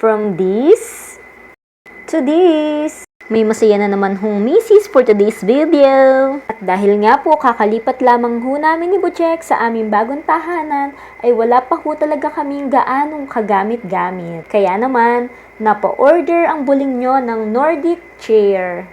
From this to this. May masaya na naman hong misis for today's video. At dahil nga po kakalipat lamang ho namin ni Bojack sa aming bagong tahanan, ay wala pa ho talaga kaming gaanong kagamit-gamit. Kaya naman, napa-order ang buling nyo ng Nordic chair.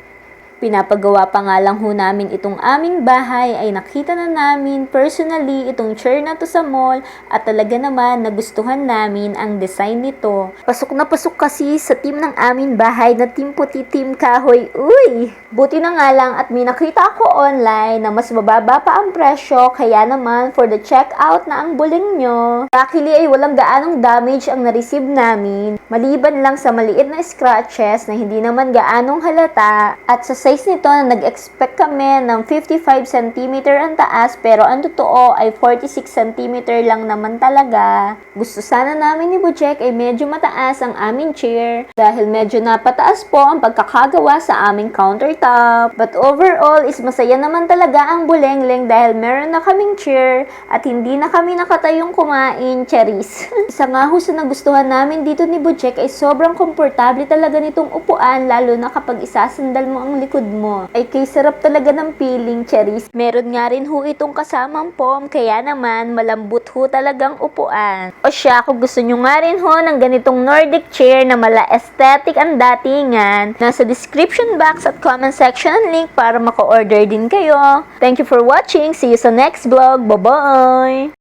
Pinapagawa pa nga lang ho namin itong aming bahay ay nakita na namin personally itong chair na to sa mall at talaga naman nagustuhan namin ang design nito. Pasok na pasok kasi sa team ng aming bahay na Team Puti Team Kahoy. Uy! Buti na nga lang at may nakita ako online na mas mababa pa ang presyo kaya naman for the checkout na ang buling nyo. Luckily ay walang gaanong damage ang na-receive namin. Maliban lang sa maliit na scratches na hindi naman gaanong halata at sa size nito na nag-expect kami ng 55 cm ang taas pero ang totoo ay 46 cm lang naman talaga. Gusto sana namin ni Bojack ay medyo mataas ang aming chair dahil medyo napataas po ang pagkakagawa sa aming countertop. But overall is masaya naman talaga ang bulengleng dahil meron na kaming chair at hindi na kami nakatayong kumain, cherries. Isa nga ho sa nagustuhan namin dito ni Bojack ay sobrang komportable talaga nitong upuan lalo na kapag isasandal mo ang likod mo. Ay kay sarap talaga ng feeling, cherries. Meron nga rin ho itong kasamang foam kaya naman malambot ho talagang upuan. O siya, kung gusto nyo nga rin ho ng ganitong Nordic chair na mala aesthetic ang datingan, nasa description box at comment section ang link para maka-order din kayo. Thank you for watching. See you sa next vlog. Bye-bye!